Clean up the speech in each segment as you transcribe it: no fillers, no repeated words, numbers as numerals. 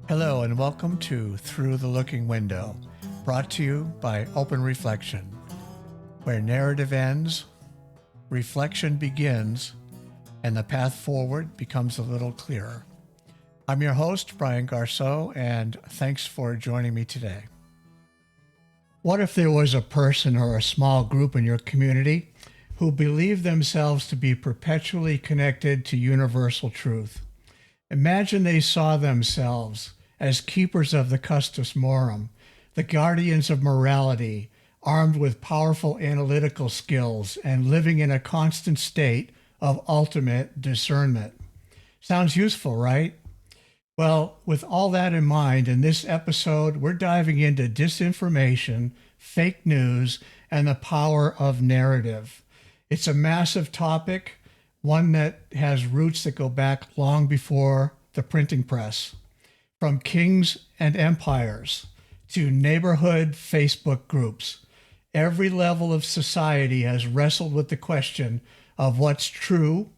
Hello and welcome to Through the Looking Window, brought to you by Open Reflection, where narrative ends, reflection begins, and the path forward becomes a little clearer. I'm your host, Brian Garceau, and thanks for joining me today. What if there was a person or a small group in your community who believed themselves to be perpetually connected to universal truth? Imagine they saw themselves as keepers of the custos morum, the guardians of morality, armed with powerful analytical skills and living in a constant state of ultimate discernment. Sounds useful, right? Well, with all that in mind, in this episode, we're diving into disinformation, fake news, and the power of narrative. It's a massive topic, one that has roots that go back long before the printing press. From kings and empires to neighborhood Facebook groups, every level of society has wrestled with the question of what's true,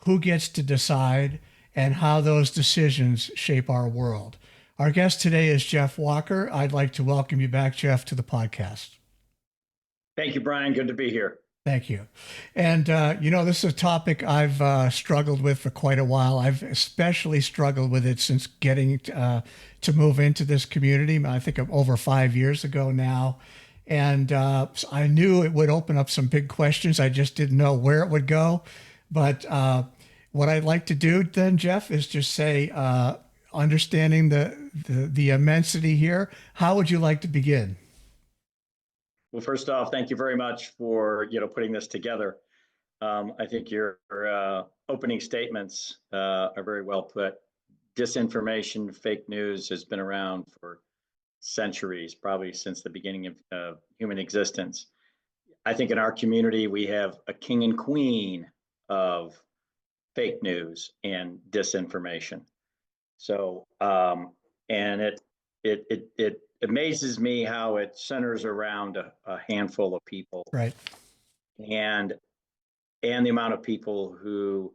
who gets to decide, and how those decisions shape our world. Our guest today is Jeff Walker. I'd like to welcome you back, Jeff, to the podcast. Thank you, Brian. Good to be here. Thank you. And, this is a topic I've struggled with for quite a while. I've especially struggled with it since getting to move into this community, I think over 5 years ago now. And so I knew it would open up some big questions. I just didn't know where it would go. But what I'd like to do then, Jeff, is just say, understanding the immensity here, how would you like to begin? Well, first off, thank you very much for putting this together. I think your opening statements are very well put. Disinformation, fake news has been around for centuries, probably since the beginning of human existence. I think in our community we have a king and queen of fake news and disinformation. So, and it amazes me how it centers around a handful of people, Right. and the amount of people who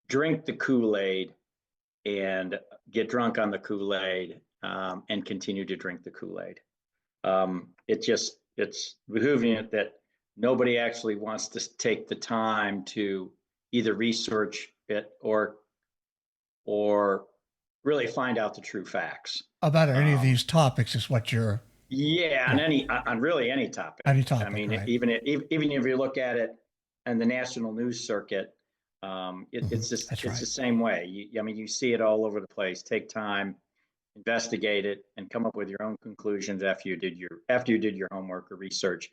drink the Kool-Aid and get drunk on the Kool-Aid, and continue to drink the Kool-Aid. It's behooving that nobody actually wants to take the time to either research it or really find out the true facts About any of these topics is what you're... on really any topic. Any topic, I mean, right. even if you look at it in the national news circuit, it's That's right. the same way. You see it all over the place. Take time, investigate it, and come up with your own conclusions after you did your homework or research.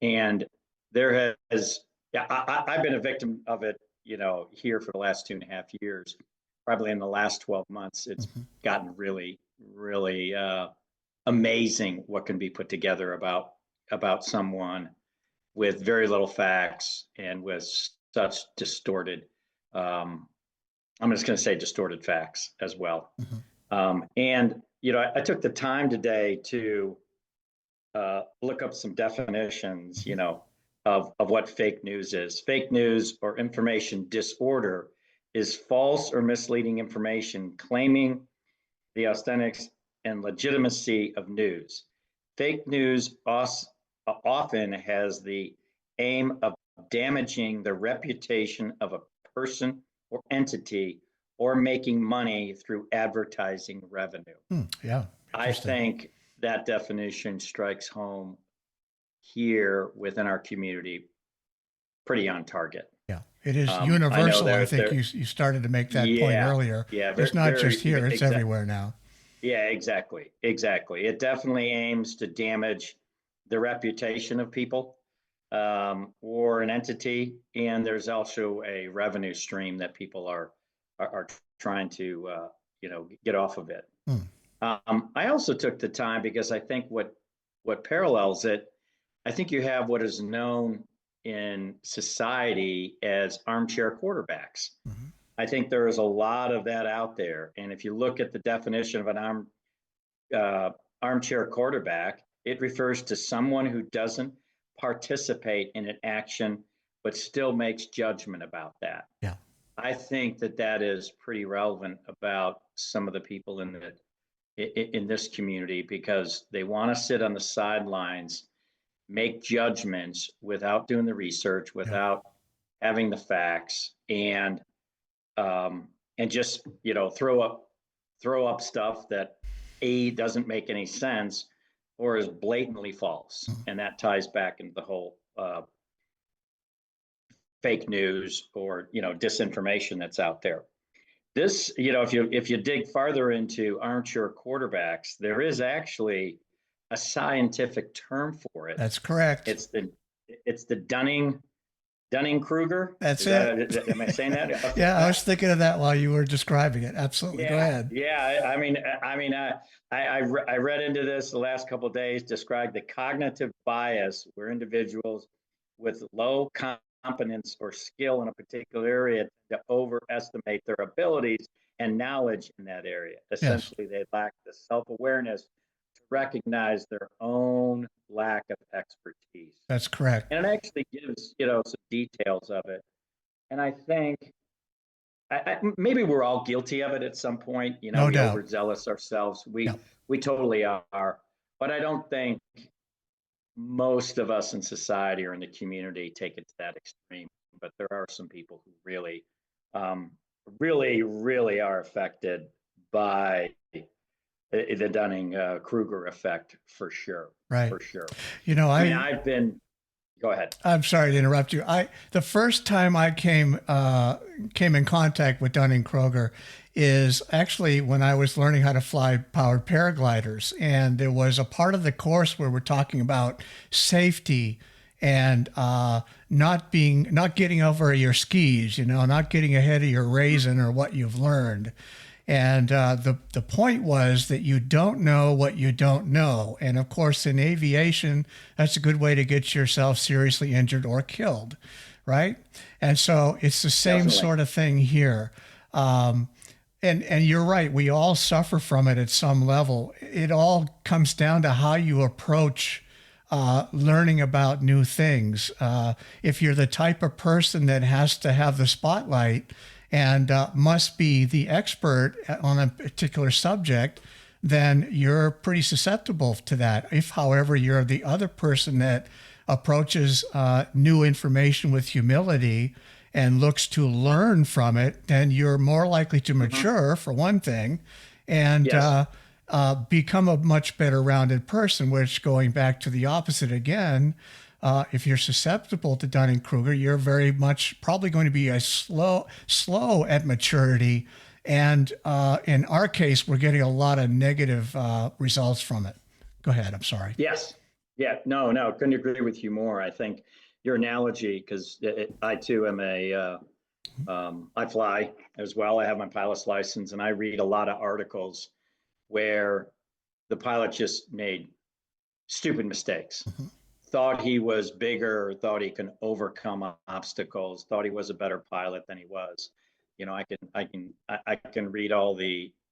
And there has, I've been a victim of it, here for the last 2.5 years. Probably in the last 12 months, it's gotten really, really amazing what can be put together about someone with very little facts and with such distorted, I'm just going to say distorted facts as well. And I took the time today to look up some definitions, of what fake news is. Fake news or information disorder is false or misleading information claiming the authentic and legitimacy of news. Fake news often has the aim of damaging the reputation of a person or entity or making money through advertising revenue. Yeah. I think that definition strikes home here within our community pretty on target. Yeah, it is universal. I think you started to make that point earlier. Yeah, it's not just here; it's everywhere now. Yeah, exactly. It definitely aims to damage the reputation of people or an entity, and there's also a revenue stream that people are trying to get off of it. I also took the time because I think what parallels it. I think you have what is known in society as armchair quarterbacks. I think there is a lot of that out there. And if you look at the definition of an armchair quarterback, it refers to someone who doesn't participate in an action, but still makes judgment about that. Yeah. I think that is pretty relevant about some of the people in this community because they want to sit on the sidelines, make judgments without doing the research, Yep. without having the facts, and just throw up stuff that doesn't make any sense or is blatantly false, Mhm. and that ties back into the whole fake news or disinformation that's out there. This, if you dig farther into armchair quarterbacks, there is actually a scientific term for it. That's correct. It's the Dunning-Kruger. That's it. Am I saying that? Okay. Yeah, I was thinking of that while you were describing it. Absolutely. Go Yeah, ahead. yeah. I read into this the last couple of days, described the cognitive bias where individuals with low competence or skill in a particular area to overestimate their abilities and knowledge in that area. Yes, Essentially, they lack the self-awareness to recognize their own lack of expertise. that's correct. And it actually gives, some details of it. And I think maybe we're all guilty of it at some point. No We doubt. overzealous ourselves. Yeah. We totally are. But I don't think most of us in society or in the community take it to that extreme. But there are some people who really, really are affected by the Dunning-Kruger effect for sure. Right. For sure. You know, I mean, go ahead. I'm sorry to interrupt you. The first time I came in contact with Dunning-Kruger is actually when I was learning how to fly powered paragliders, and there was a part of the course where we're talking about safety and not getting over your skis, not getting ahead of your raisin or what you've learned. And the point was that you don't know what you don't know. And of course, in aviation, that's a good way to get yourself seriously injured or killed, right? And so it's the same Definitely. sort of thing here. And you're right, we all suffer from it at some level. It all comes down to how you approach learning about new things. If you're the type of person that has to have the spotlight and must be the expert on a particular subject, then you're pretty susceptible to that. If, however, you're the other person that approaches new information with humility and looks to learn from it, then you're more likely to mature, for one thing, and Yes. become a much better rounded person, which, going back to the opposite again, if you're susceptible to Dunning-Kruger, you're very much probably going to be slow at maturity. And in our case, we're getting a lot of negative results from it. Go ahead. I'm sorry. Yes. Yeah. No, couldn't agree with you more. I think your analogy, because I too am I fly as well. I have my pilot's license, and I read a lot of articles where the pilot just made stupid mistakes. Mhm. Thought he was bigger, thought he can overcome obstacles, thought he was a better pilot than he was. I can read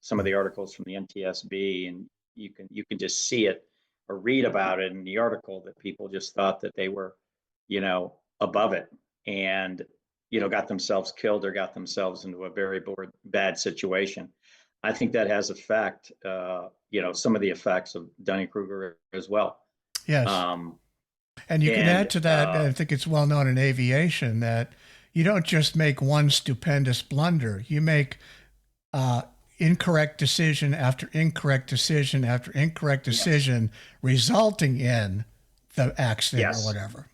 some of the articles from the NTSB, and you can just see it or read about it in the article that people just thought that they were, above it, and got themselves killed or got themselves into a very bad situation. I think that has effect, some of the effects of Dunning-Kruger as well. Yes. Um, And you can and add to that, I think it's well known in aviation that you don't just make one stupendous blunder. You make incorrect decision after incorrect decision after incorrect Yes. decision, resulting in the accident or Yes. whatever.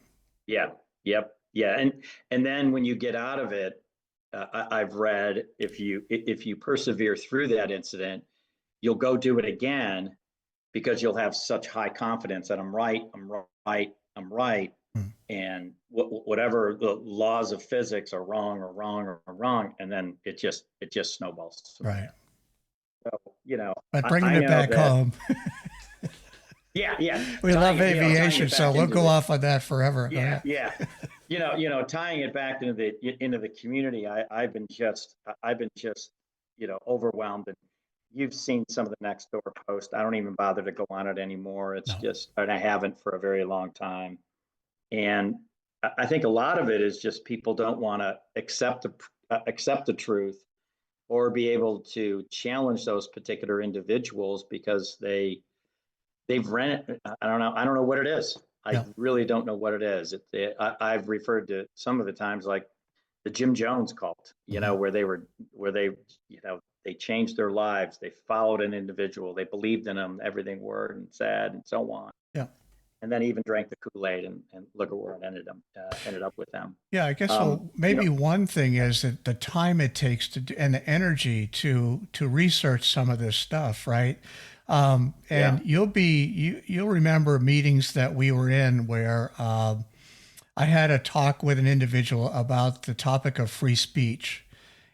Yeah. Yep. Yeah. And then when you get out of it, I've read if you persevere through that incident, you'll go do it again because you'll have such high confidence that I'm right, I'm right, I'm right, Hmm. and whatever the laws of physics are wrong or wrong or wrong, and then it just snowballs from Right. there. So But I, bringing I it know back that. home, Yeah. we love Tying aviation, it so back we'll into go off on that forever. Go yeah, ahead. yeah. Tying it back into the community. I've been just overwhelmed, and you've seen some of the next door posts. I don't even bother to go on it anymore. It's No. just, and I haven't for a very long time. And I think a lot of it is just people don't want to accept the truth, or be able to challenge those particular individuals because they've rented. I don't know what it is. I Yeah. really don't know what it is. I've referred to some of the times like the Jim Jones cult, Hmm. where they, they changed their lives. They followed an individual. They believed in them, everything word and said, and so on. Yeah. And then even drank the Kool-Aid, and look at where it ended up with them. Yeah, I guess Um, so. you know, Maybe one thing is that the time it takes to do, and the energy to research some of this stuff, right? yeah, And you'll remember meetings that we were in where I had a talk with an individual about the topic of free speech,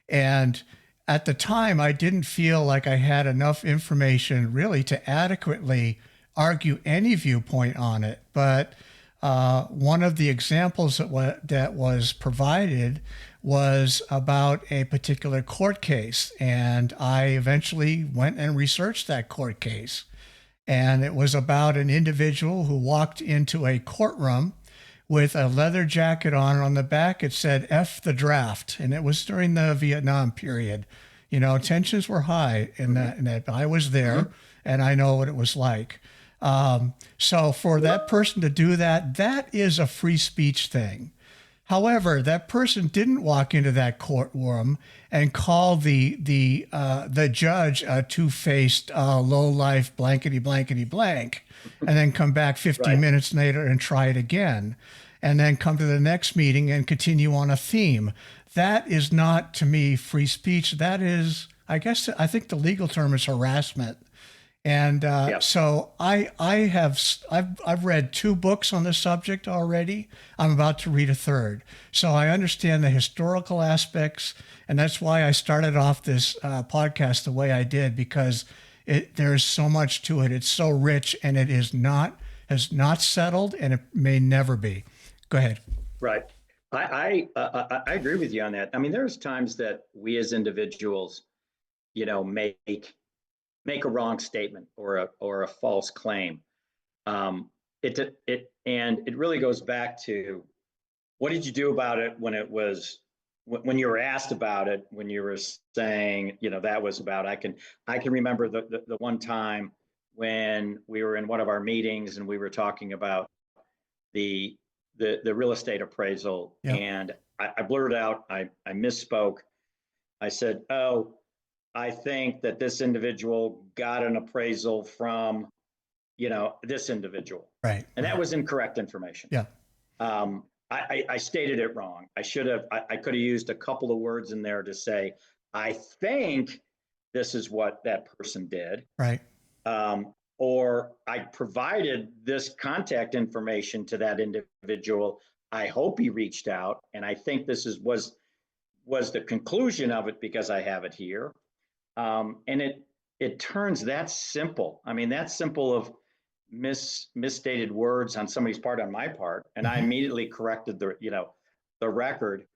and at the time, I didn't feel like I had enough information really to adequately argue any viewpoint on it. But one of the examples that was provided was about a particular court case. And I eventually went and researched that court case. And it was about an individual who walked into a courtroom with a leather jacket on. And on the back, it said F the draft. And it was during the Vietnam period. You know, tensions were high in mm-hmm, that I was there mm-hmm, and I know what it was like. So for that person to do that, that is a free speech thing. However, that person didn't walk into that courtroom and call the judge a two-faced, low life blankety blankety blank, and then come back 15 right, minutes later and try it again, and then come to the next meeting and continue on a theme. That is not, to me, free speech. That is, I think the legal term is harassment. And yeah, so I've read two books on the subject already. I'm about to read a third. So I understand the historical aspects, and that's why I started off this podcast the way I did, because there's so much to it. It's so rich, and it is not has not settled, and it may never be. Go ahead. right. I agree with you on that. I mean, there's times that we as individuals, make a wrong statement or a false claim. Um, it really goes back to what did you do about it when you were asked about it, when you were saying, that was about. I can remember the one time when we were in one of our meetings and we were talking about the the real estate appraisal, Yeah. and I blurted out, I misspoke. I said, "Oh, I think that this individual got an appraisal from, this individual," Right. and that Right. was incorrect information. Yeah. I stated it wrong. I could have used a couple of words in there to say, I think this is what that person did. Right. Or I provided this contact information to that individual. I hope he reached out, and I think was the conclusion of it because I have it here. And it turns that simple. I mean, that simple of misstated words on somebody's part, on my part, and I Hmm. immediately corrected the record.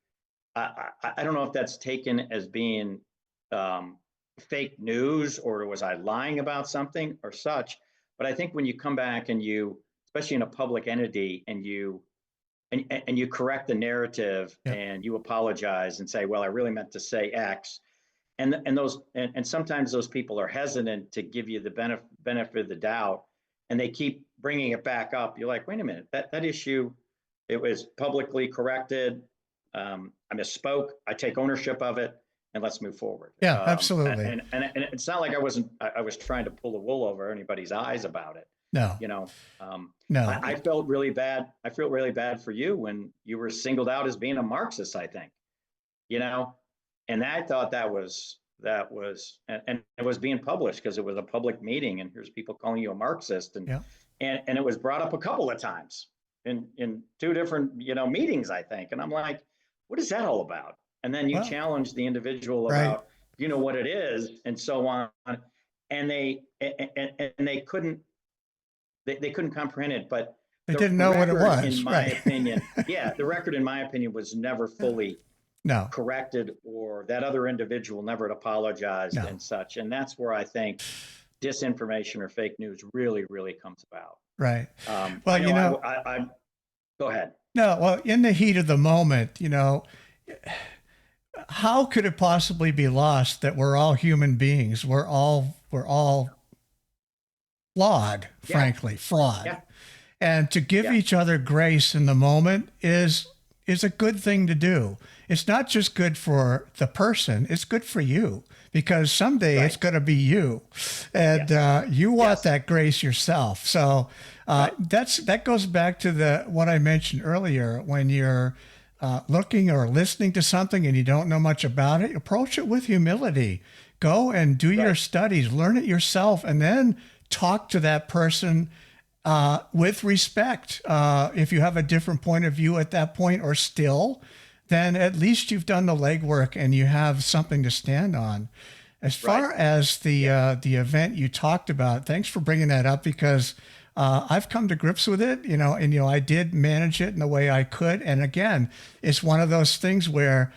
I don't know if that's taken as being um, fake news, or was I lying about something or such. But I think when you come back and especially in a public entity, and you correct the narrative Yeah. and you apologize and say, well, I really meant to say X, and sometimes those people are hesitant to give you the benefit of the doubt, and they keep bringing it back up. You're like, wait a minute, that issue, it was publicly corrected. I misspoke. I take ownership of it, and let's move forward. Yeah. Absolutely. And it's not like I was trying to pull the wool over anybody's eyes about it. No. You know, um, No. I felt really bad. I feel really bad for you when you were singled out as being a Marxist, I think, you know, and I thought and it was being published because it was a public meeting, and here's people calling you a Marxist, and Yeah. and it was brought up a couple of times in two different meetings, I think, and I'm like, what is that all about? And then you Well. challenge the individual Right. about what it is and so on, and they couldn't they couldn't comprehend it, but They the didn't know what it record, in was. my Right. opinion, yeah, the record, in my opinion, was never fully No. corrected, or that other individual never apologized No. and such. And that's where I think disinformation or fake news really, really comes about. Right. I Well, know I go ahead. no, well, in the heat of the moment, how could it possibly be lost that we're all human beings? We're all flawed, Yeah, frankly, flawed. yeah, And to give yeah, each other grace in the moment is a good thing to do. It's not just good for the person, it's good for you because someday it's right. going to be you. And Yes, you want yes, that grace yourself. So right, that goes back to the what I mentioned earlier. When you're looking or listening to something and you don't know much about it, approach it with humility. Go and do your right, studies, learn it yourself, and then talk to that person with respect. If you have a different point of view at that point or still, then at least you've done the legwork and you have something to stand on. As right. far as Yeah, the event you talked about, thanks for bringing that up because I've come to grips with it, and I did manage it in the way I could. And again, it's one of those things where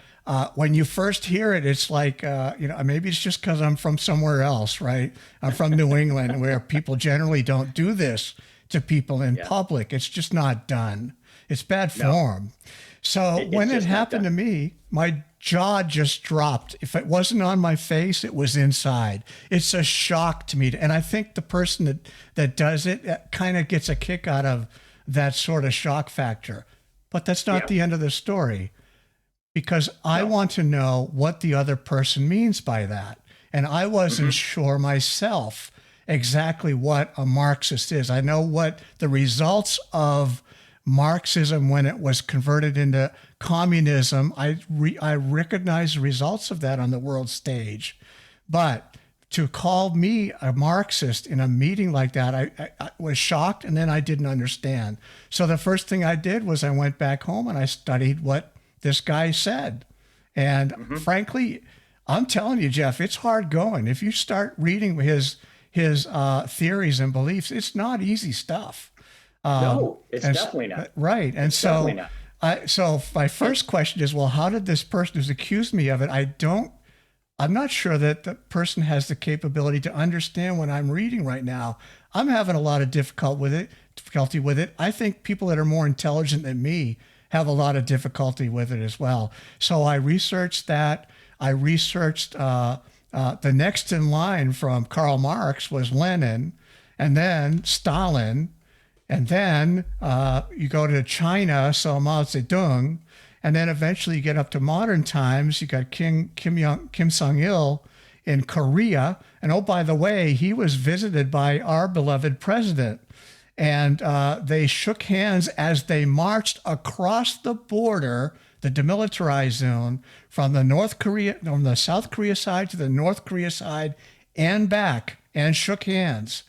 when you first hear it, it's like, maybe it's just because I'm from somewhere else, right? I'm from New England, where people generally don't do this to people in yeah. public. It's just not done. It's bad No, form. So it's when it just not happened done. to me, my jaw just dropped. If it wasn't on my face, it was inside. It's a shock to me. And I think the person that does it kind of gets a kick out of that sort of shock factor. But that's not Yeah, the end of the story because I no. want to know what the other person means by that. And I wasn't Hmm. sure myself exactly what a Marxist is. I know what the results of Marxism when it was converted into communism. I recognize the results of that on the world stage. But to call me a Marxist in a meeting like that, I was shocked and then I didn't understand. So the first thing I did was I went back home and I studied what this guy said. And Hmm. frankly, I'm telling you, Jeff, it's hard going. If you start reading his theories and beliefs, it's not easy stuff. No, it's And definitely not. right, and It's definitely so not. so my And first question is, well, how did this person who's accused me of it? I'm not sure that the person has the capability to understand what I'm reading right now. I'm having a lot of difficulty with it. I think people that are more intelligent than me have a lot of difficulty with it as well. So I researched that. I researched the next in line from Karl Marx was Lenin, and then Stalin, and then you go to China, so Mao Zedong, and then eventually you get up to modern times. You got Kim Song Il in Korea, and oh by the way, he was visited by our beloved president, and they shook hands as they marched across the border, the demilitarized zone, from the South Korea side to the North Korea side, and back, and shook hands.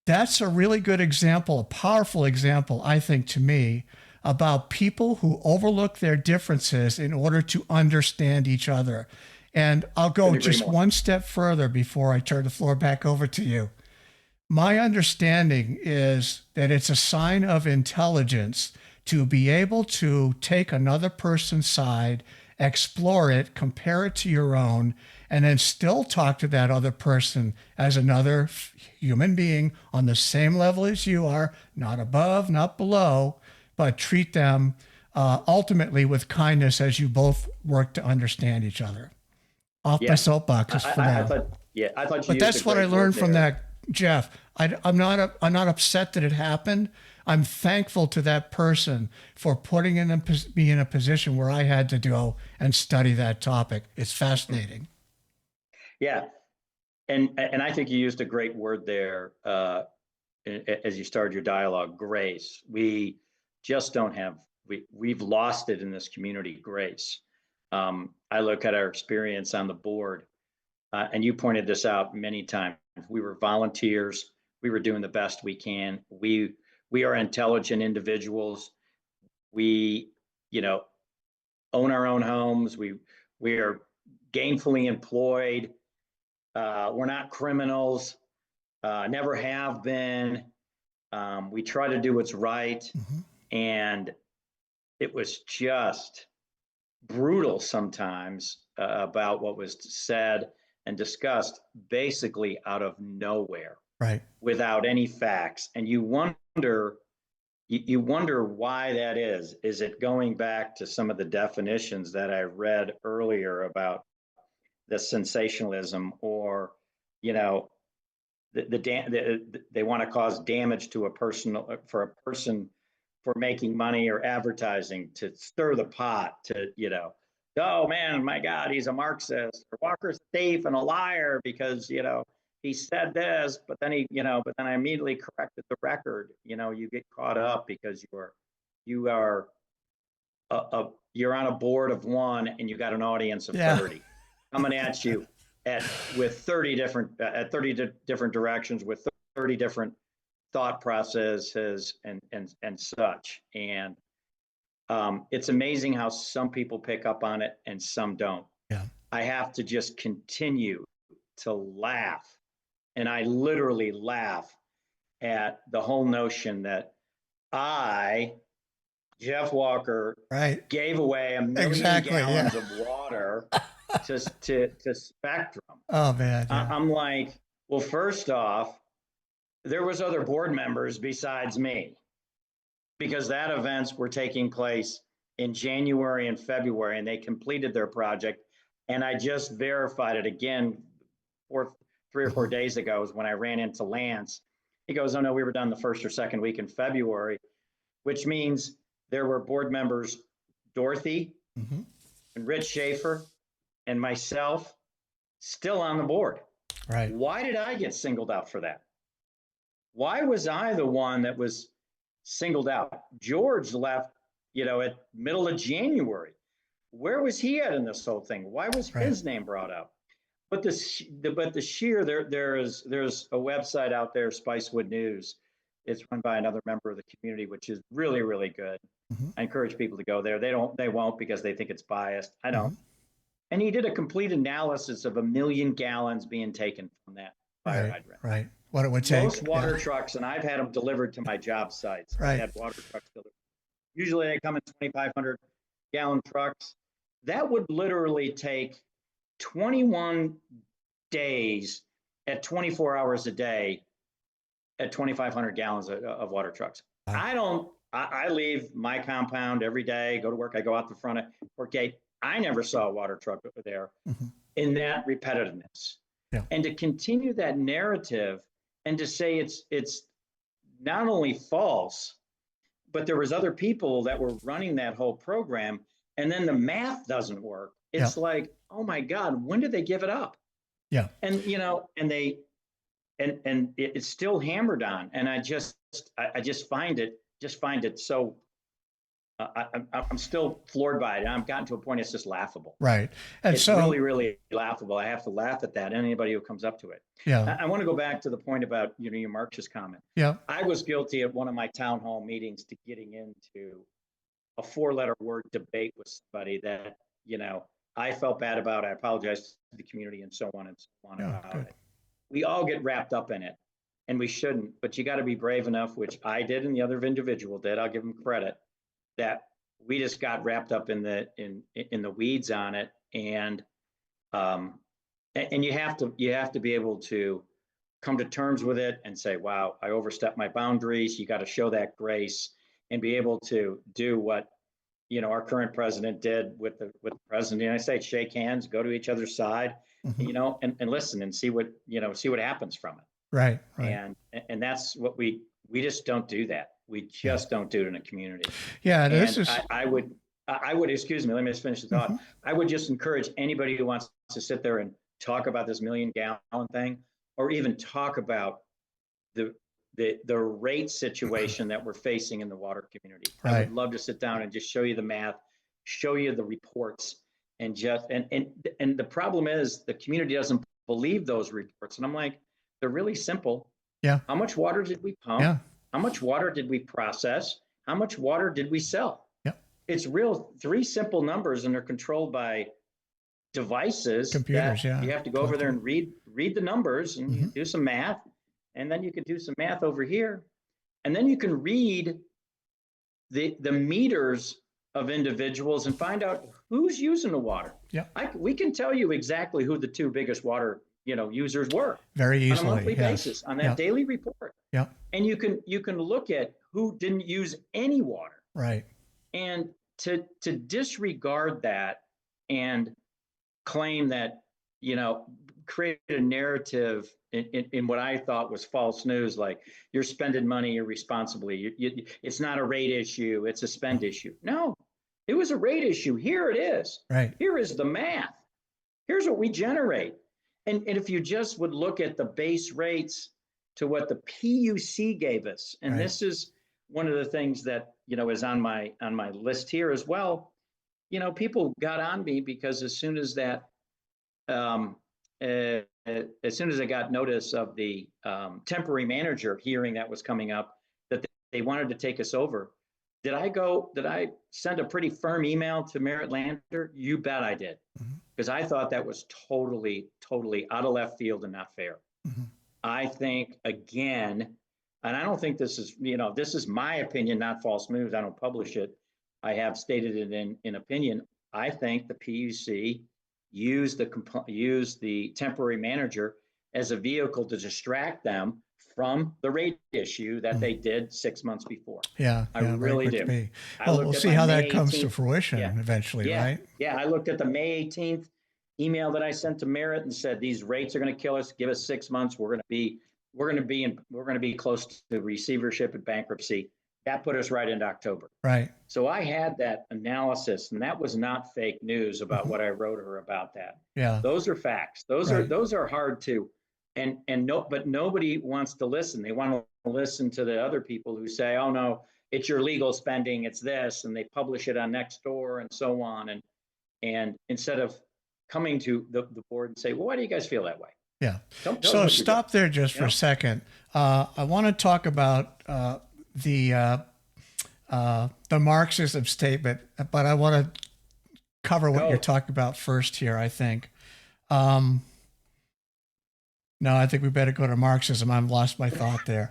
That's a really good example, a powerful example, I think, to me, about people who overlook their differences in order to understand each other. And I'll go couldn't agree just more. one step further before I turn the floor back over to you. My understanding is that it's a sign of intelligence to be able to take another person's side, explore it, compare it to your own, and then still talk to that other person as another human being on the same level as you are, not above, not below, but treat them ultimately with kindness as you both work to understand each other. Off my Yeah, soapboxes for I now. thought, yeah, I thought you But used a that's what I great word learned from there. that, Jeff. I'm not upset that it happened. I'm thankful to that person for putting me in a position where I had to go and study that topic. It's fascinating. Yeah, and I think you used a great word there as you started your dialogue. Grace. We just don't have. We've lost it in this community. Grace. I look at our experience on the board, and you pointed this out many times. We were volunteers. We were doing the best we can. We are intelligent individuals. We, you know, own our own homes. We are gainfully employed. We're not criminals. Never have been. We try to do what's right, Mhm. and it was just brutal sometimes about what was said and discussed, basically out of nowhere, Right. without any facts. And you wonder you wonder why that is. Is it going back to some of the definitions that I read earlier about the sensationalism, or, you know, they want to cause damage to a person, for a person, for making money or advertising, to stir the pot, to, you know, oh man, my God, he's a Marxist, or Walker's a thief and a liar because, you know, he said this, but then but then I immediately corrected the record. You know, you get caught up because you are you're on a board of one and you got an audience of Yeah. 30 coming at you with 30 different directions, with 30 different thought processes and such. And it's amazing how some people pick up on it and some don't. Yeah. I have to just continue to laugh. And I literally laugh at the whole notion that Jeff Walker, Right. gave away 1 million Exactly, gallons yeah. of water to Spectrum. Oh man. Yeah. I'm like, well, first off, there was other board members besides me, because that events were taking place in January and February, and they completed their project. And I just verified it again 3 or 4 days ago, is when I ran into Lance. He goes, oh no, we were done the first or second week in February, which means there were board members, Dorothy Mm-hmm. and Rich Schaefer and myself, still on the board. Right. Why did I get singled out for that? Why was I the one that was singled out? George left, at middle of January. Where was he at in this whole thing? Why was his name brought up? But there's a website out there, Spicewood News. It's run by another member of the community, which is really, really good. Mm-hmm. I encourage people to go there. They won't, because they think it's biased. I don't. Mm-hmm. And he did a complete analysis of 1 million gallons being taken from that fire hydrant. Right. What it would take. Most water trucks, and I've had them delivered to my job sites. Right. I had water trucks delivered. Usually they come in 2,500 gallon trucks. That would literally take 21 days at 24 hours a day at 2,500 gallons of water trucks. Wow. I leave my compound every day, go to work, I go out the front of the gate. I never saw a water truck over there Mm-hmm. in that repetitiveness. Yeah. And to continue that narrative and to say it's not only false, but there was other people that were running that whole program, and then the math doesn't work. It's like, oh my God, when did they give it up? Yeah. And and it's still hammered on. And I just find it so, I'm still floored by it. And I've gotten to a point it's just laughable. Right. And it's so really, really laughable. I have to laugh at that. Anybody who comes up to it. Yeah. I want to go back to the point about, your Marxist comment. Yeah. I was guilty at one of my town hall meetings to getting into a 4-letter word debate with somebody that, I felt bad about. I apologize to the community and so on and so on about it. We all get wrapped up in it, and we shouldn't, but you got to be brave enough, which I did and the other individual did. I'll give them credit that we just got wrapped up in the weeds on it. And you have to be able to come to terms with it and say, wow, I overstepped my boundaries. You got to show that grace and be able to do what, our current president did with the president of the United States: shake hands, go to each other's side, Mm-hmm. and listen and see what happens from it. Right. And that's what we just don't do that. We just don't do it in a community. Yeah. And This is. I would, excuse me, let me just finish the thought. Mm-hmm. I would just encourage anybody who wants to sit there and talk about this 1 million gallon thing, or even talk about the rate situation that we're facing in the water community. Right. I would love to sit down and just show you the math, show you the reports, and the problem is the community doesn't believe those reports. And I'm like, they're really simple. Yeah. How much water did we pump? Yeah. How much water did we process? How much water did we sell? Yeah. It's 3 simple numbers, and they're controlled by devices. Computers. Yeah. You have to go over there and read the numbers, and Mm-hmm. you do some math, and then you can do some math over here, and then you can read the meters of individuals and find out who's using the water. Yeah. We can tell you exactly who the 2 biggest water users were Very on a easily. monthly Yes. basis on that Yeah. daily report. Yeah. And you can look at who didn't use any water. Right. And to disregard that and claim that, create a narrative in what I thought was false news, like you're spending money irresponsibly. It's not a rate issue, it's a spend issue. No, it was a rate issue. Here it is. Right. Here is the math. Here's what we generate. And if you just would look at the base rates to what the PUC gave us, and Right. this is one of the things that is on my list here as well. People got on me because as soon as that as soon as I got notice of the temporary manager hearing that was coming up, that they wanted to take us over, did I send a pretty firm email to Merritt Lander? You bet I did. Because I thought that was totally out of left field and not fair. I think, again, and I don't think this is, this is my opinion, not false news. I don't publish it. I have stated it in opinion. I think the PUC used the temporary manager as a vehicle to distract them from the rate issue that they did 6 months before. Yeah. I really do. Well, we'll see how that comes to fruition Yeah. eventually, Yeah. right? Yeah, I looked at the May 18th email that I sent to Merritt and said, these rates are going to kill us. Give us 6 months. We're going to be close to receivership and bankruptcy. That put us right into October. Right. So I had that analysis, and that was not fake news about what I wrote her about that. Yeah. Those are facts. Those are hard to, but nobody wants to listen. They want to listen to the other people who say, oh no, it's your legal spending, it's this, and they publish it on Nextdoor and so on. And instead of coming to the board and say, well, why do you guys feel that way? Yeah. So stop there just for a second. I want to talk about the Marxism statement, but I want to cover what you're talking about first here, I think. No, I think we better go to Marxism. I've lost my thought there.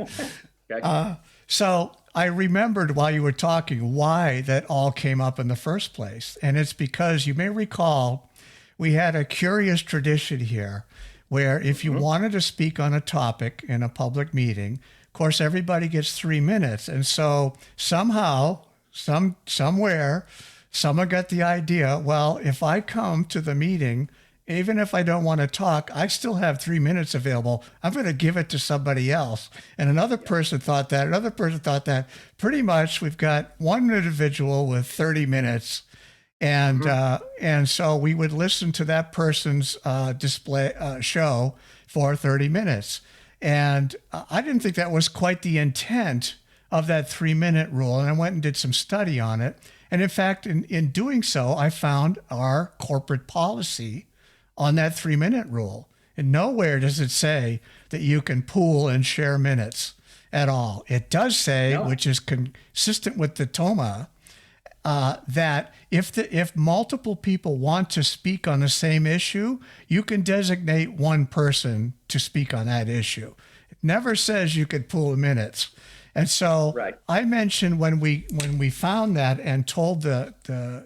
So I remembered while you were talking why that all came up in the first place. And it's because you may recall we had a curious tradition here where if you wanted to speak on a topic in a public meeting, of course, everybody gets 3 minutes. And so somehow, somewhere, someone got the idea, well, if I come to the meeting, even if I don't want to talk, I still have 3 minutes available. I'm going to give it to somebody else. And another person thought that, another person thought that. Pretty much we've got one individual with 30 minutes. And so we would listen to that person's show for 30 minutes. And I didn't think that was quite the intent of that 3-minute rule. And I went and did some study on it. And in fact, in doing so, I found our corporate policy on that 3-minute rule. And nowhere does it say that you can pool and share minutes at all. It does say, which is consistent with the TOMA, that if multiple people want to speak on the same issue, you can designate one person to speak on that issue. It never says you could pool minutes. And so I mentioned when we found that and told the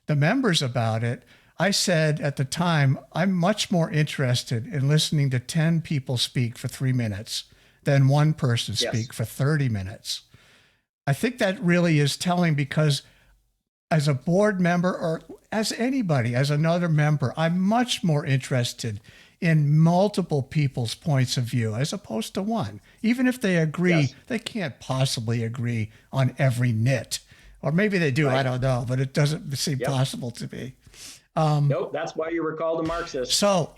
members about it, I said at the time, I'm much more interested in listening to 10 people speak for 3 minutes than one person speak for 30 minutes. I think that really is telling, because as a board member or as anybody, as another member, I'm much more interested in multiple people's points of view as opposed to one. Even if they agree, they can't possibly agree on every nit. Or maybe they do, I don't know, but it doesn't seem possible to me. Nope, that's why you were called a Marxist. So,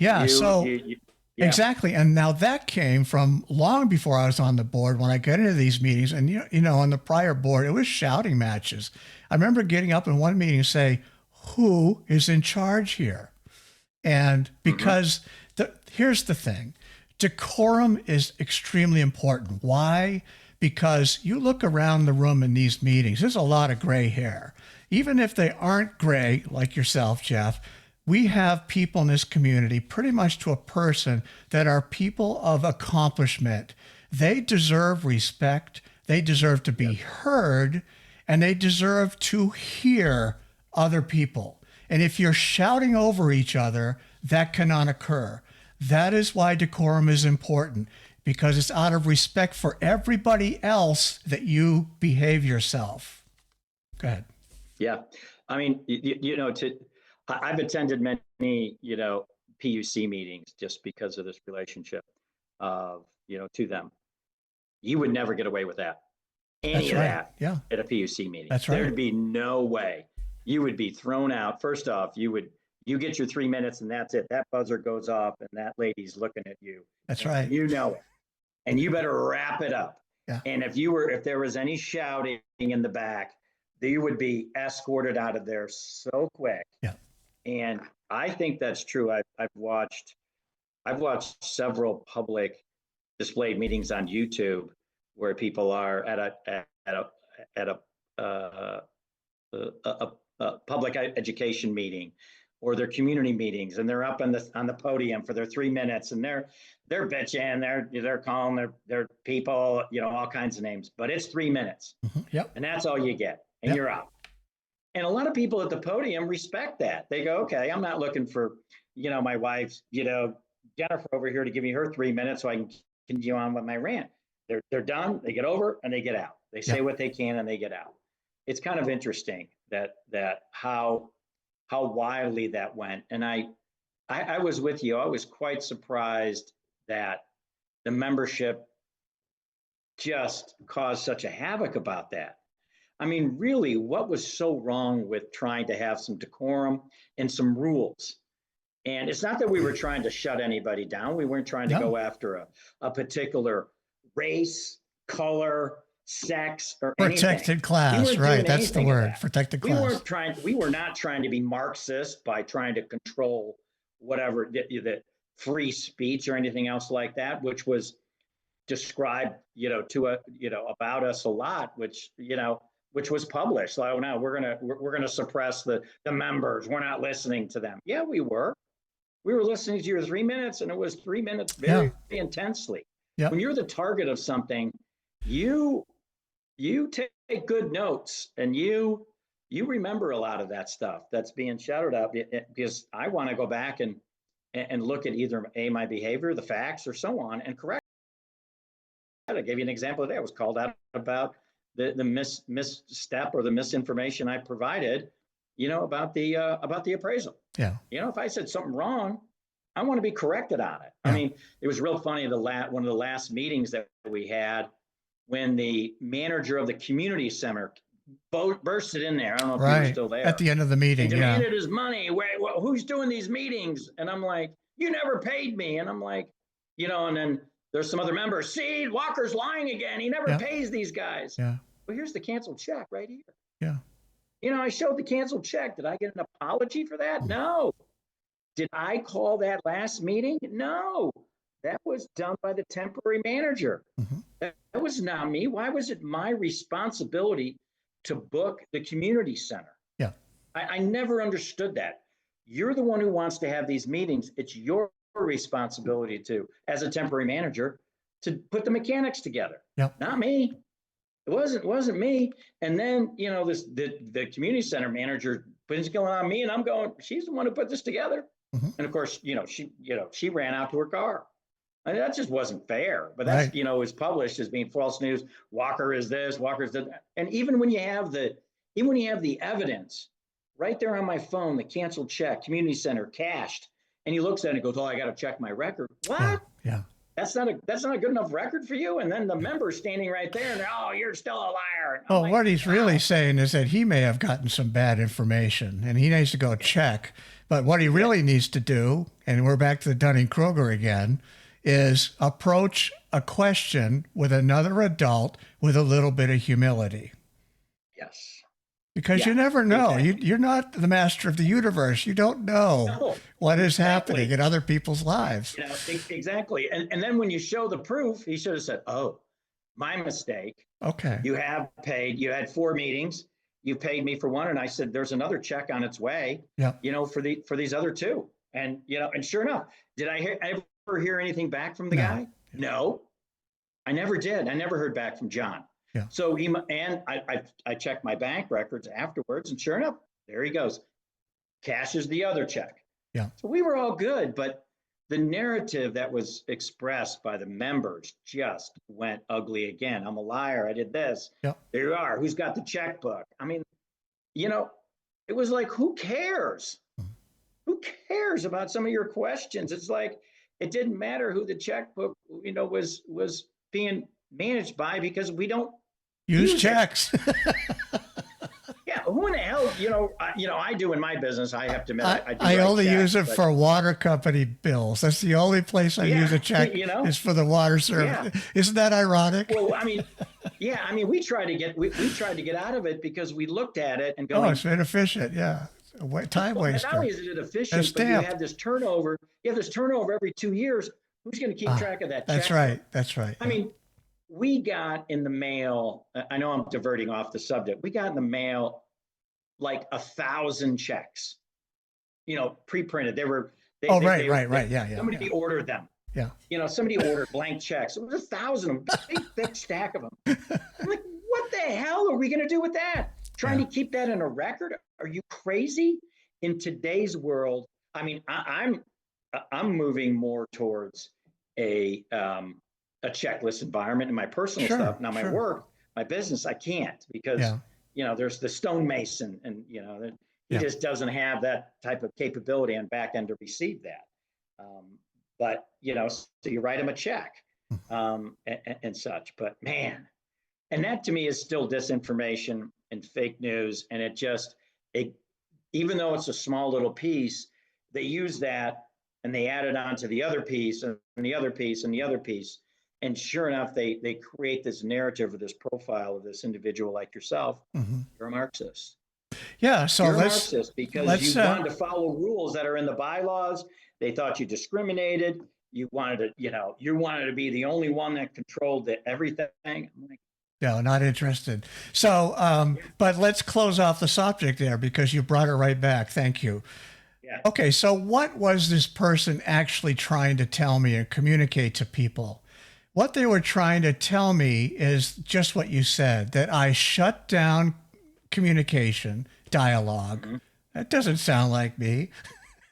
exactly. And now that came from long before I was on the board. When I get into these meetings, and on the prior board, it was shouting matches. I remember getting up in one meeting and say, who is in charge here? And because here's the thing, decorum is extremely important. Why? Because you look around the room in these meetings, there's a lot of gray hair. Even if they aren't gray, like yourself, Jeff, we have people in this community, pretty much to a person, that are people of accomplishment. They deserve respect. They deserve to be heard, and they deserve to hear other people. And if you're shouting over each other, that cannot occur. That is why decorum is important, because it's out of respect for everybody else that you behave yourself. Go ahead. Yeah. I mean, I've attended many, PUC meetings just because of this relationship of, to them. You would never get away with that. Any That's of right. that Yeah. at a PUC meeting. That's right. There'd be no way. You would be thrown out. First off, you get your 3 minutes and that's it. That buzzer goes off and that lady's looking at you. That's and right. You know it. And you better wrap it up. Yeah. And if there was any shouting in the back, you would be escorted out of there so quick. Yeah. And I think that's true. I've watched several public displayed meetings on YouTube where people are at a public education meeting or their community meetings, and they're up on the podium for their 3 minutes, and they're bitching, they're calling their people, all kinds of names, but it's 3 minutes. Mm-hmm. Yep. And that's all you get, and you're out. And a lot of people at the podium respect that. They go, okay, I'm not looking for, my wife's, Jennifer over here to give me her 3 minutes so I can continue on with my rant. They're done, they get over and they get out. They say what they can and they get out. It's kind of interesting that how wildly that went. And I was with you. I was quite surprised that the membership just caused such a havoc about that. I mean, really, what was so wrong with trying to have some decorum and some rules? And it's not that we were trying to shut anybody down. We weren't trying to go after a particular race, color, sex, or protected anything. class, right? That's the word, protected class. We were not trying to be Marxist by trying to control whatever the free speech or anything else like that, which was described, about us a lot, which was published. So now we're gonna suppress the members. We're not listening to them. Yeah, we were. We were listening to your 3 minutes, and it was 3 minutes very intensely. Yep. When you're the target of something, you take good notes, and you remember a lot of that stuff that's being shouted out, because I want to go back and look at either my behavior, the facts, or so on, and correct. I gave you an example of that. I was called out about the misstep or the misinformation I provided, about the appraisal. Yeah. If I said something wrong, I want to be corrected on it. Yeah. I mean, it was real funny. One of the last meetings that we had, when the manager of the community center bursted in there. I don't know if you were still there. At the end of the meeting, he demanded his money. Well, who's doing these meetings? And I'm like, you never paid me. And I'm like, and then there's some other members. See, Walker's lying again. He never pays these guys. Yeah. Well, here's the canceled check right here. Yeah. I showed the canceled check. Did I get an apology for that? No. Did I call that last meeting? No. That was done by the temporary manager. Mm-hmm. That was not me. Why was it my responsibility to book the community center? Yeah. I never understood that. You're the one who wants to have these meetings. It's your responsibility to, as a temporary manager, to put the mechanics together. Yep. Not me. It wasn't me. And then, the community center manager puts going on me, and I'm going, she's the one who put this together. Mm-hmm. And of course, she ran out to her car. I mean, that just wasn't fair. But that's, was published as being false news. Walker is this, Walker's that. And even when you have the evidence right there on my phone, the canceled check, community center, cashed, and he looks at it and goes, oh, I got to check my record. What? Yeah. That's not a good enough record for you. And then the member's standing right there, and they're, oh, you're still a liar. Well, what he's really saying is that he may have gotten some bad information, and he needs to go check. But what he really needs to do, and we're back to the Dunning-Kruger again, is approach a question with another adult with a little bit of humility. Yes. Because you never know. Exactly. You're not the master of the universe. You don't know what is happening in other people's lives. Exactly. And then when you show the proof, he should have said, oh, my mistake. Okay. You have paid. You had 4 meetings. You paid me for 1. And I said, there's another check on its way, for these other 2. And, and sure enough, did I ever hear anything back from the guy? No, I never did. I never heard back from John. Yeah. So I checked my bank records afterwards, and sure enough, there he goes. Cashes the other check. Yeah. So we were all good, but the narrative that was expressed by the members just went ugly again. I'm a liar. I did this. Yeah. There you are. Who's got the checkbook? I mean, you know, it was like, who cares? Who cares about some of your questions? It's like it didn't matter who the checkbook, was being managed by, because we don't Use use it. checks. Yeah, who in the hell, I do in my business. I have to admit, I do I write only checks, use it but for water company bills. That's the only place I use a check is for the water service. Yeah. Isn't that ironic? Well, I mean, yeah, I mean, we tried to get out of it because we looked at it and Oh, going, it's inefficient. Yeah. Time well, not only waster. is it And a efficient, but you stamp. have this turnover. You have this turnover every 2 years. Who's going to keep track of that That's checkbook? right. That's right. I mean, we got in the mail, I know I'm diverting off the subject. We got in the mail like 1,000 checks, pre-printed. Right. Yeah. Somebody ordered them. Yeah. Somebody ordered blank checks. It was 1,000 of them, big, thick stack of them. I'm like, what the hell are we going to do with that? Trying to keep that in a record? Are you crazy? In today's world, I mean, I'm moving more towards a checklist environment in my personal stuff. Now, my work, my business, I can't, because there's the stonemason, and he just doesn't have that type of capability on back end to receive that. But so you write him a check, and such. But man, and that to me is still disinformation and fake news. And even though it's a small little piece, they use that and they add it on to the other piece and the other piece and the other piece. And sure enough, they create this narrative or this profile of this individual like yourself. You're a Marxist. Yeah. So you're a Marxist because you wanted to follow rules that are in the bylaws. They thought you discriminated. You wanted to be the only one that controlled everything. I'm like, no, not interested. So, but let's close off the subject there, because you brought it right back. Thank you. Yeah. Okay. So what was this person actually trying to tell me and communicate to people? What they were trying to tell me is just what you said, that I shut down communication, dialogue. That doesn't sound like me.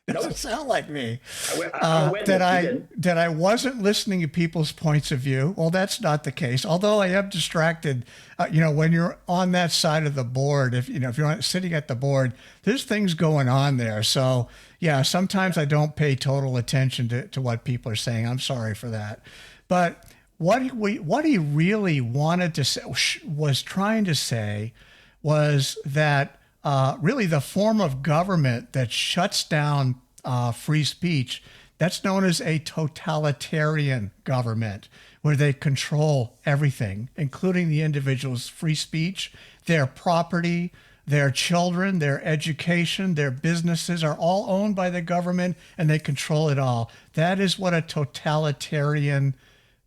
Doesn't sound like me. That I wasn't listening to people's points of view. Well, that's not the case. Although I am distracted, when you're on that side of the board, if you're sitting at the board, there's things going on there. So yeah, sometimes I don't pay total attention to what people are saying. I'm sorry for that. But what he really wanted to say, was trying to say, was that really the form of government that shuts down free speech, that's known as a totalitarian government, where they control everything, including the individual's free speech, their property, their children, their education, their businesses are all owned by the government, and they control it all. That is what a totalitarian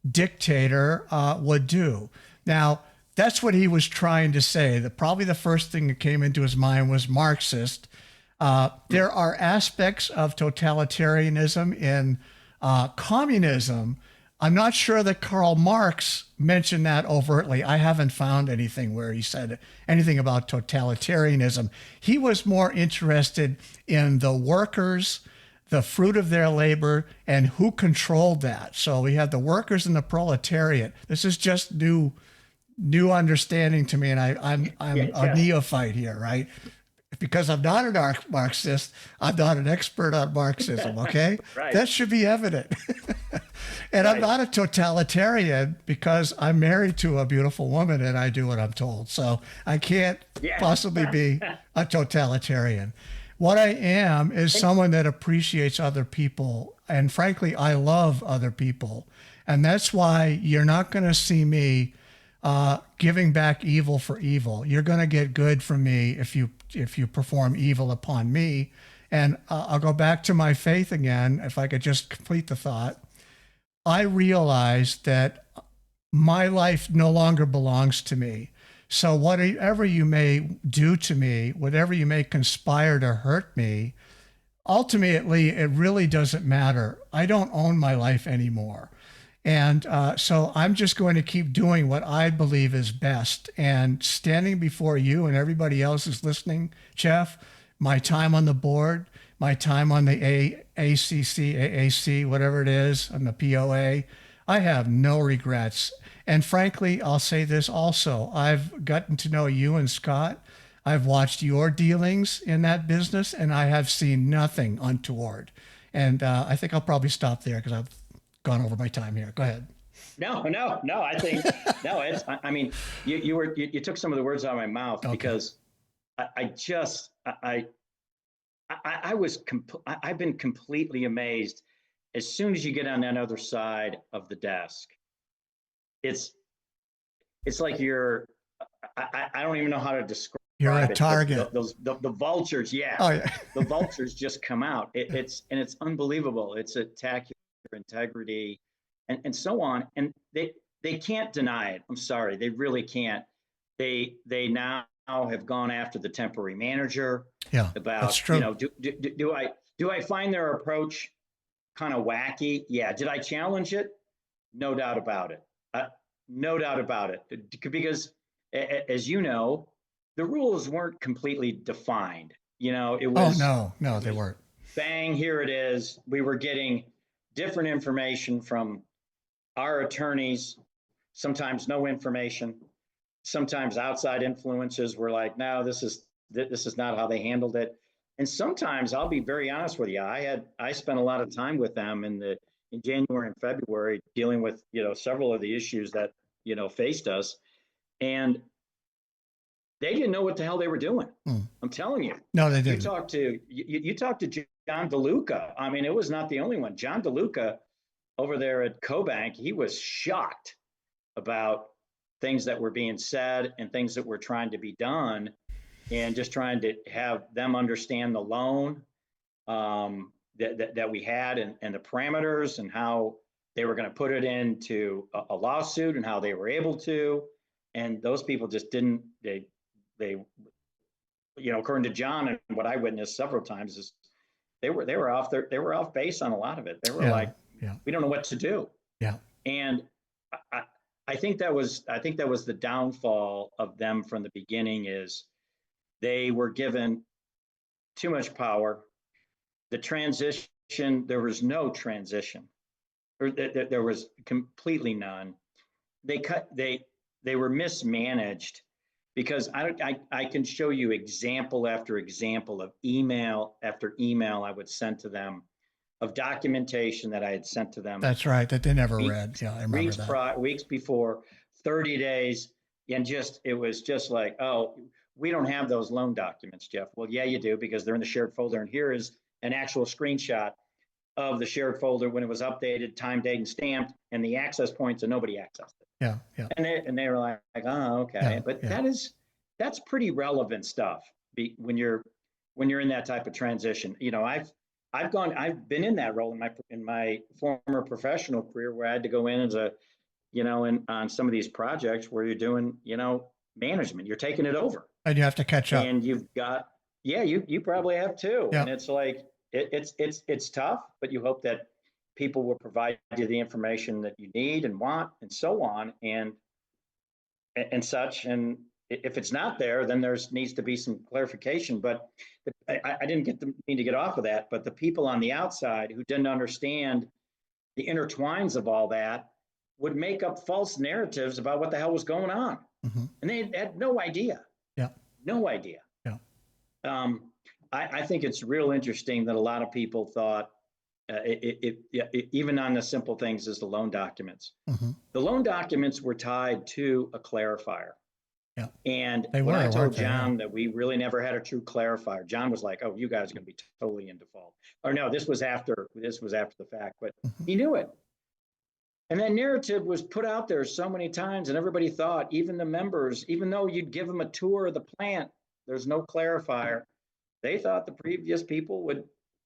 dictator would do. Now, that's what he was trying to say. Probably the first thing that came into his mind was Marxist. There are aspects of totalitarianism in communism. I'm not sure that Karl Marx mentioned that overtly. I haven't found anything where he said anything about totalitarianism. He was more interested in the workers, the fruit of their labor, and who controlled that. So we have the workers and the proletariat. This is just new understanding to me, and I'm a neophyte here, right? Because I'm not an Marxist, I'm not an expert on Marxism, okay? Right. That should be evident. And I'm not a totalitarian because I'm married to a beautiful woman and I do what I'm told. So I can't possibly be a totalitarian. What I am is someone that appreciates other people. And frankly, I love other people. And that's why you're not going to see me giving back evil for evil. You're going to get good from me if you perform evil upon me. And I'll go back to my faith again, if I could just complete the thought. I realize that my life no longer belongs to me. So whatever you may do to me, whatever you may conspire to hurt me, ultimately, it really doesn't matter. I don't own my life anymore. And so I'm just going to keep doing what I believe is best. And standing before you and everybody else who's listening, Jeff, my time on the board, my time on the ACC, AAC, whatever it is, on the POA, I have no regrets. And frankly, I'll say this also. I've gotten to know you and Scott. I've watched your dealings in that business, and I have seen nothing untoward. And I think I'll probably stop there because I've gone over my time here. Go ahead. No. I think no. It's. I mean, you took some of the words out of my mouth, Okay. because I was I've been completely amazed. As soon as you get on that other side of the desk, it's like I don't even know how to describe You're a it. target. The vultures, yeah. Oh, yeah. The vultures just come out. It's unbelievable. It's attack your integrity, and so on. And they can't deny it. I'm sorry, they really can't. They now have gone after the temporary manager. Yeah, that's About, true. do I find their approach kind of wacky? Yeah. Did I challenge it? No doubt about it. No doubt about it. Because, as you know, the rules weren't completely defined. It Oh, was no, they weren't. bang, here it is. We were getting different information from our attorneys, sometimes no information, sometimes outside influences were like, no, this is not how they handled it. And sometimes, I'll be very honest with you, I spent a lot of time with them in January and February dealing with several of the issues that faced us, and they didn't know what the hell they were doing. I'm telling you. No, they You didn't. talk to John DeLuca. I mean, it was not the only one. John DeLuca over there at CoBank, he was shocked about things that were being said and things that were trying to be done, and just trying to have them understand the loan that we had, and the parameters, and how they were going to put it into a lawsuit, and how they were able to. And those people just didn't. They according to John, and what I witnessed several times, is they were off base on a lot of it. They were like, Yeah. we don't know what to do. Yeah. And I think that was the downfall of them from the beginning. Is they were given too much power. The transition, there was no transition, or there was completely none. They were mismanaged, because I can show you example after example of email after email I would send to them, of documentation that I had sent to them. That's right. That they never read. Yeah, I remember that. Weeks before, 30 days. And it was just like, oh, we don't have those loan documents, Jeff. Well, yeah, you do, because they're in the shared folder. And here is an actual screenshot of the shared folder when it was updated, time, date, and stamped, and the access points, and nobody accessed it. Yeah. And they were like, oh, okay. Yeah, but yeah. that's pretty relevant stuff when you're in that type of transition. I've been in that role in my former professional career, where I had to go in as a, on some of these projects where you're doing, management, you're taking it over. And you have to catch up. And you've got, you probably have too. Yeah. And it's like, it's tough, but you hope that people will provide you the information that you need and want, and so on, and such. And if it's not there, then needs to be some clarification. But I didn't mean to get off of that, but the people on the outside who didn't understand the intertwines of all that would make up false narratives about what the hell was going on. Mm-hmm. And they had no idea. Yeah. No idea. Yeah. I think it's real interesting that a lot of people thought, even on the simple things as the loan documents. Mm-hmm. The loan documents were tied to a clarifier. Yeah. And when I told John that we really never had a true clarifier, John was like, oh, you guys are going to be totally in default. Or no, this was after the fact, but he knew it. And that narrative was put out there so many times, and everybody thought, even the members, even though you'd give them a tour of the plant, there's no clarifier. They thought the previous people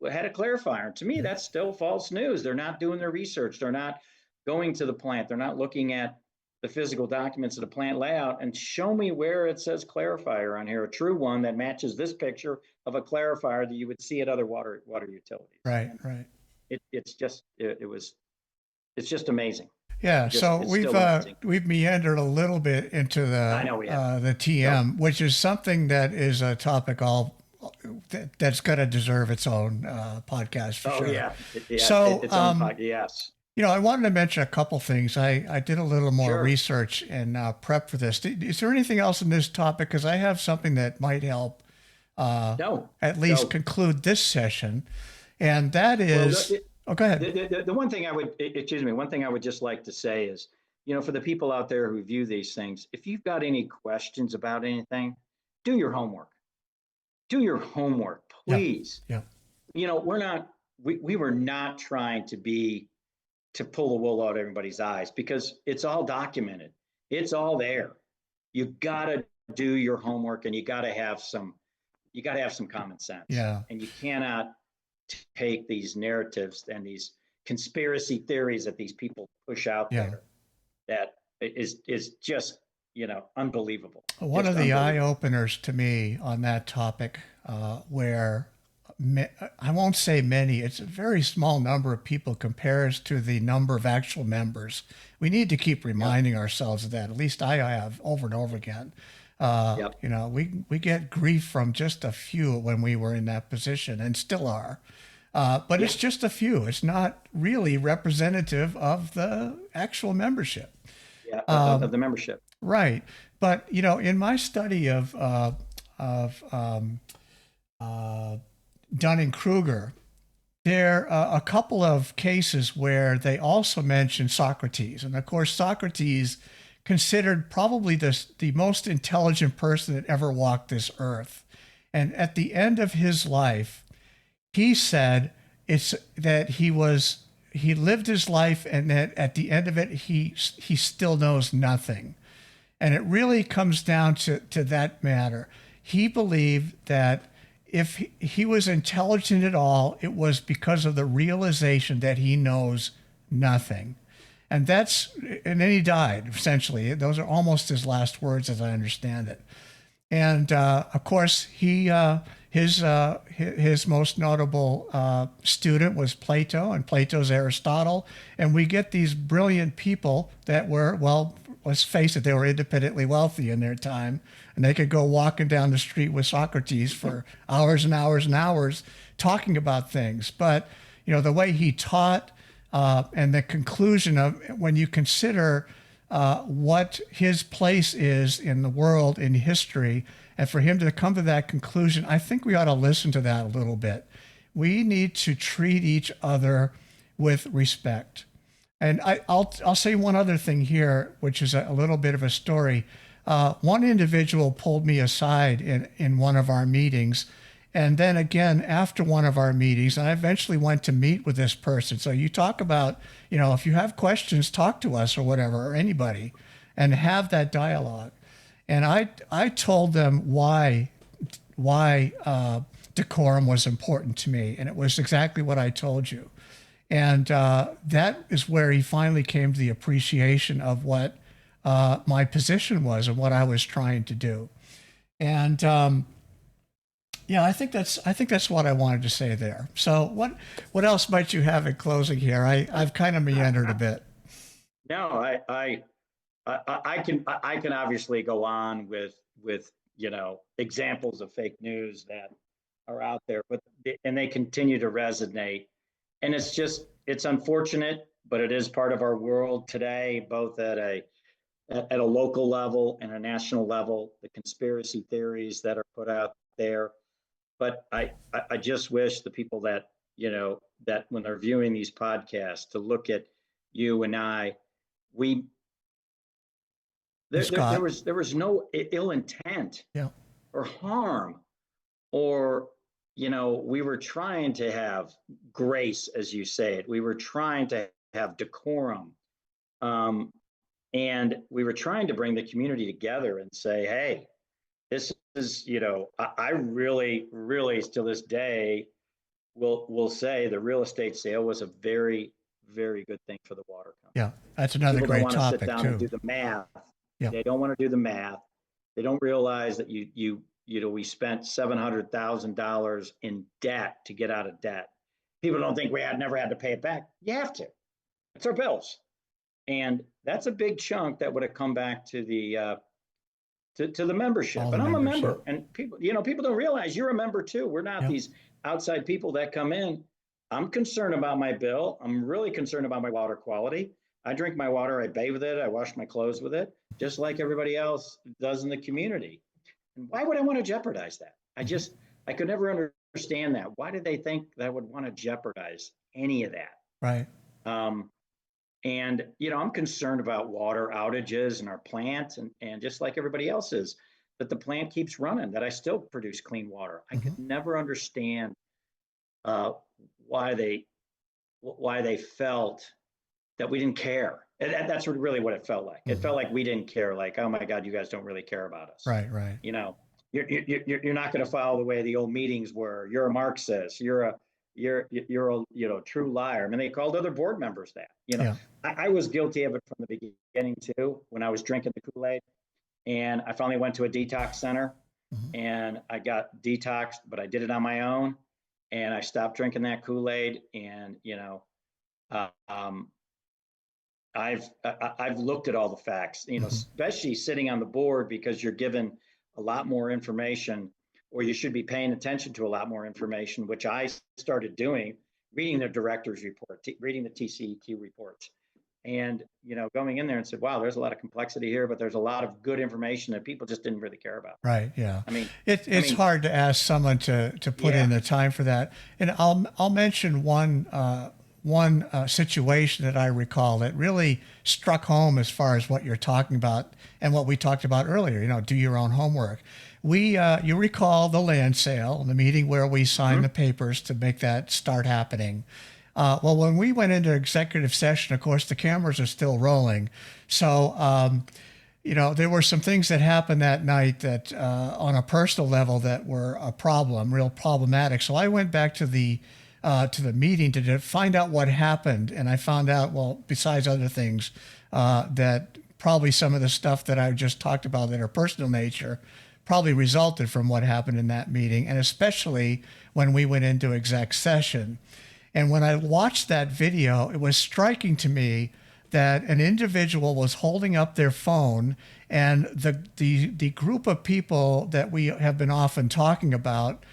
had a clarifier. To me, that's still false news. They're not doing their research. They're not going to the plant. They're not looking at the physical documents of the plant layout. And show me where it says clarifier on here, a true one that matches this picture of a clarifier that you would see at other water utilities. Right. It's just amazing. Yeah, so we've meandered a little bit into the TM, which is something that is a topic I'll that's going to deserve its own podcast for Oh sure. yeah, So, its own podcast. Yes, I wanted to mention a couple things. I did a little more sure. research and prep for this. Is there anything else in this topic? Because I have something that might help No, at least no. conclude this session, and that Well, is. Oh, go ahead. the one thing I would, excuse me, one thing I would just like to say is, for the people out there who view these things, if you've got any questions about anything, do your homework. Do your homework, Yeah, please. yeah, We were not trying to pull the wool out of everybody's eyes, because it's all documented. It's all there. You got to do your homework, and you got to have some common sense, yeah. and you cannot take these narratives and these conspiracy theories that these people push out Yeah. there that is just unbelievable. One Just of the eye unbelievable. openers to me on that topic, where I won't say many, it's a very small number of people compares to the number of actual members. We need to keep Yep. reminding ourselves of that. At least I have over and over again. Yep. We get grief from just a few when we were in that position and still are. But Yeah. it's just a few. It's not really representative of the actual membership. Yeah. Of the membership. Right. But, in my study of Dunning-Kruger, there are a couple of cases where they also mention Socrates. And of course, Socrates considered probably the most intelligent person that ever walked this earth. And at the end of his life, he said it's that he lived his life, and that at the end of it, he still knows nothing. And it really comes down to that matter. He believed that if he was intelligent at all, it was because of the realization that he knows nothing. And then he died, essentially. Those are almost his last words, as I understand it. And of course, his most notable student was Plato, and Plato's Aristotle. And we get these brilliant people that were, well, let's face it, they were independently wealthy in their time, and they could go walking down the street with Socrates for hours and hours and hours talking about things. But the way he taught, and the conclusion of, when you consider what his place is in the world, in history, and for him to come to that conclusion, I think we ought to listen to that a little bit. We need to treat each other with respect. And I'll say one other thing here, which is a little bit of a story. One individual pulled me aside in one of our meetings. And then again, after one of our meetings, I eventually went to meet with this person. So you talk about, if you have questions, talk to us or whatever, or anybody, and have that dialogue. And I told them why decorum was important to me. And it was exactly what I told you. And that is where he finally came to the appreciation of what my position was and what I was trying to do. And yeah, I think that's what I wanted to say there. So what else might you have in closing here? I've kind of meandered a bit. No, I can obviously go on with examples of fake news that are out there, and they continue to resonate. And it's unfortunate, but it is part of our world today, both at a local level and a national level, the conspiracy theories that are put out there. But I just wish the people that, that when they're viewing these podcasts, to look at you and I, we, And Scott, there was no ill intent yeah, or harm, or we were trying to have grace, as you say it. We were trying to have decorum, and we were trying to bring the community together and say, hey, this is, I really, really, to this day, will say the real estate sale was a very, very good thing for the water company. yeah, that's another People don't great want to sit topic down and too. do the math. Yeah, They don't want to do the math. They don't realize that we spent $700,000 in debt to get out of debt. People don't think we had never had to pay it back. You have to. It's our bills, and that's a big chunk that would have come back to to the membership. All the And I'm a members, yeah. member, and people don't realize you're a member too. We're not Yep. these outside people that come in. I'm concerned about my bill. I'm really concerned about my water quality. I drink my water, I bathe with it, I wash my clothes with it, just like everybody else does in the community. And why would I want to jeopardize that? I could never understand that. Why did they think that I would want to jeopardize any of that? Right. Um, and I'm concerned about water outages in our plant, and just like everybody else is, that the plant keeps running, that I still produce clean water. I Hmm. could never understand uh, why they felt that we didn't care. And that's really what it felt like. It felt like we didn't care. Like, oh my God, you guys don't really care about us. Right. Right. You know, you're not going to follow the way the old meetings were. You're a Marxist. You're a true liar. I mean, they called other board members that. Yeah. I was guilty of it from the beginning too. When I was drinking the Kool-Aid, and I finally went to a detox center, Hmm. and I got detoxed, but I did it on my own, and I stopped drinking that Kool-Aid, and uh, um, I've looked at all the facts, Hmm. especially sitting on the board, because you're given a lot more information, or you should be paying attention to a lot more information, which I started doing, reading the director's report, reading the TCEQ reports, and going in there and said, wow, there's a lot of complexity here, but there's a lot of good information that people just didn't really care about. Right. Yeah. I mean, It's hard to ask someone to put in yeah, the time for that. And I'll mention one situation that I recall that really struck home as far as what you're talking about and what we talked about earlier. Do your own homework. You recall the land sale, the meeting where we signed the papers to make that start happening. Well, when we went into executive session, of course, the cameras are still rolling. So, there were some things that happened that night that, on a personal level, that were a problem, real problematic. So I went back to the meeting to find out what happened, and I found out, well, besides other things, that probably some of the stuff that I just talked about that are personal nature probably resulted from what happened in that meeting, and especially when we went into exec session. And when I watched that video, it was striking to me that an individual was holding up their phone, and the group of people that we have been often talking about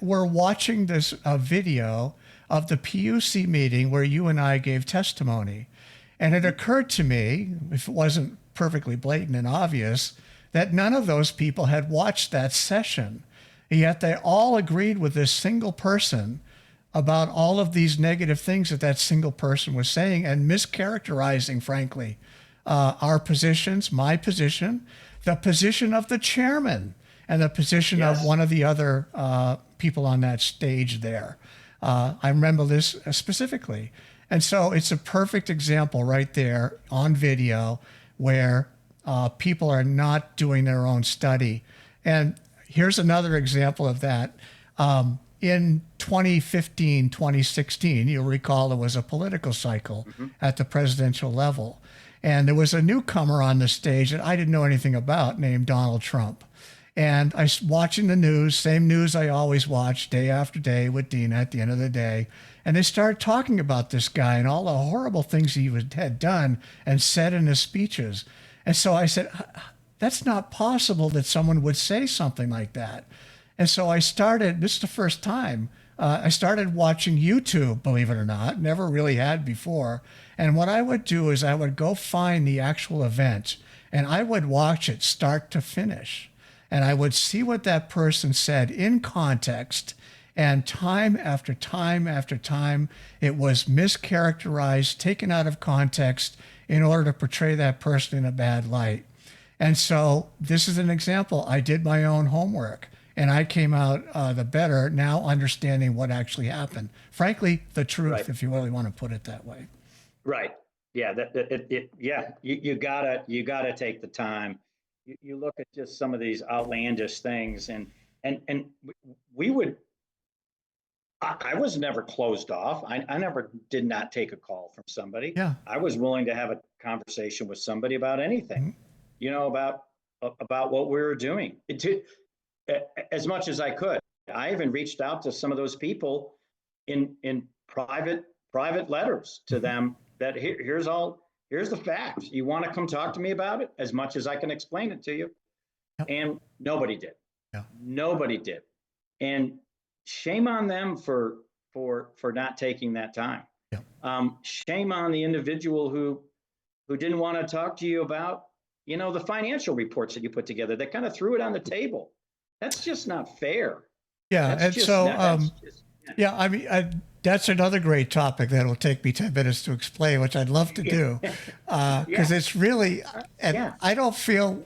were watching this video of the PUC meeting where you and I gave testimony. And it occurred to me, if it wasn't perfectly blatant and obvious, that none of those people had watched that session. Yet they all agreed with this single person about all of these negative things that single person was saying, and mischaracterizing, frankly, our positions, my position, the position of the chairman, and the position of one of the other people on that stage there. I remember this specifically. And so it's a perfect example right there on video where people are not doing their own study. And here's another example of that. In 2015, 2016, you'll recall there was a political cycle at the presidential level. And there was a newcomer on the stage that I didn't know anything about named Donald Trump. And I was watching the news, same news I always watch day after day with Dina at the end of the day. And they started talking about this guy and all the horrible things he had done and said in his speeches. And so I said, that's not possible that someone would say something like that. And so I started, this is the first time, I started watching YouTube, believe it or not, never really had before. And what I would do is I would go find the actual event and I would watch it start to finish. And I would see what that person said in context. And time after time after time, it was mischaracterized, taken out of context in order to portray that person in a bad light. And so this is an example. I did my own homework. And I came out the better now, understanding what actually happened. Frankly, the truth, right, if you really want to put it that way. right, yeah. You gotta take the time. You look at just some of these outlandish things, and we would. I was never closed off. I never did not take a call from somebody. Yeah. I was willing to have a conversation with somebody about anything, Mhm. about what we were doing. As much as I could. I even reached out to some of those people in private letters to them that here's all here's the facts. You want to come talk to me about it as much as I can explain it to you. Yep. And nobody did. Yeah. Nobody did. And shame on them for not taking that time. Yeah. Shame on the individual who didn't want to talk to you about, the financial reports that you put together. That kind of threw it on the table. That's just not fair. Yeah. That's And just so, not, that's just, yeah, I mean, that's another great topic that will take me 10 minutes to explain, which I'd love to do. Because it's really, and I don't feel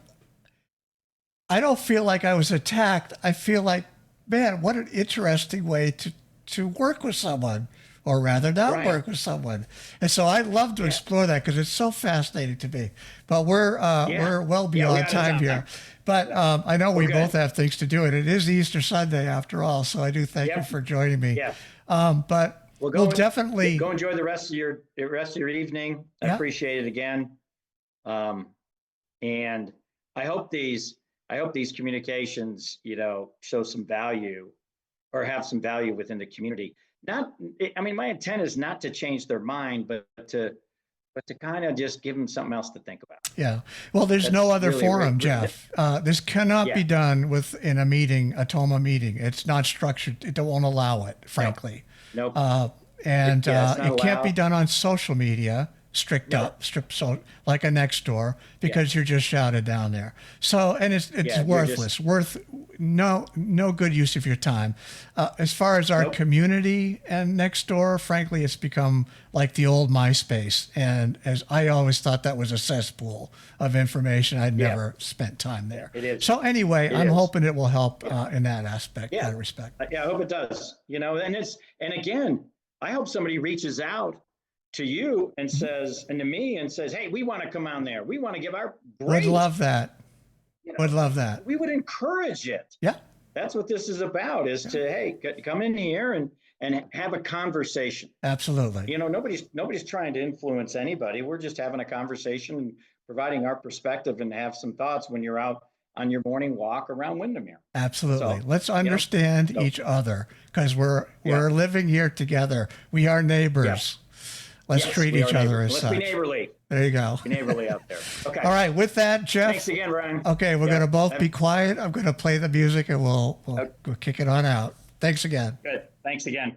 like I was attacked. I feel like, man, what an interesting way to work with someone, or rather not work with someone. And so I'd love to explore that because it's so fascinating to me. But we're well beyond time here. But I know we both have things to do, and it is Easter Sunday after all. So I do thank you for joining me. Yeah. But we'll definitely go enjoy the rest of your evening. I appreciate it again. And I hope these communications, show some value or have some value within the community. My intent is not to change their mind, but to kind of just give them something else to think about. Yeah. Well, there's no other forum, Jeff. This cannot be done within a meeting, a TOMA meeting. It's not structured. It won't allow it, frankly. Nope. And it can't be done on social media, like a Nextdoor, because you're just shouted down there. So, and it's worthless, no good use of your time. As far as our community and Nextdoor, frankly, it's become like the old MySpace. And as I always thought that was a cesspool of information, I'd never spent time there. It is. So anyway, I'm hoping it will help in that aspect, that respect. Yeah, I hope it does. And again, I hope somebody reaches out to you and says, and to me and says, hey, we want to come on there. We want to give our Would love that. Would love that. We would encourage it. Yeah. That's what this is about, is to, hey, come in here and have a conversation. Absolutely. Nobody's trying to influence anybody. We're just having a conversation and providing our perspective and have some thoughts when you're out on your morning walk around Windermere. Absolutely. So, let's understand each other, because we're living here together. We are neighbors. Let's treat each other as such. Let's be neighborly. There you go. Be neighborly out there. Okay. All right. With that, Jeff. Thanks again, Ryan. Okay, we're going to both be quiet. I'm going to play the music, and we'll kick it on out. Thanks again. Good. Thanks again.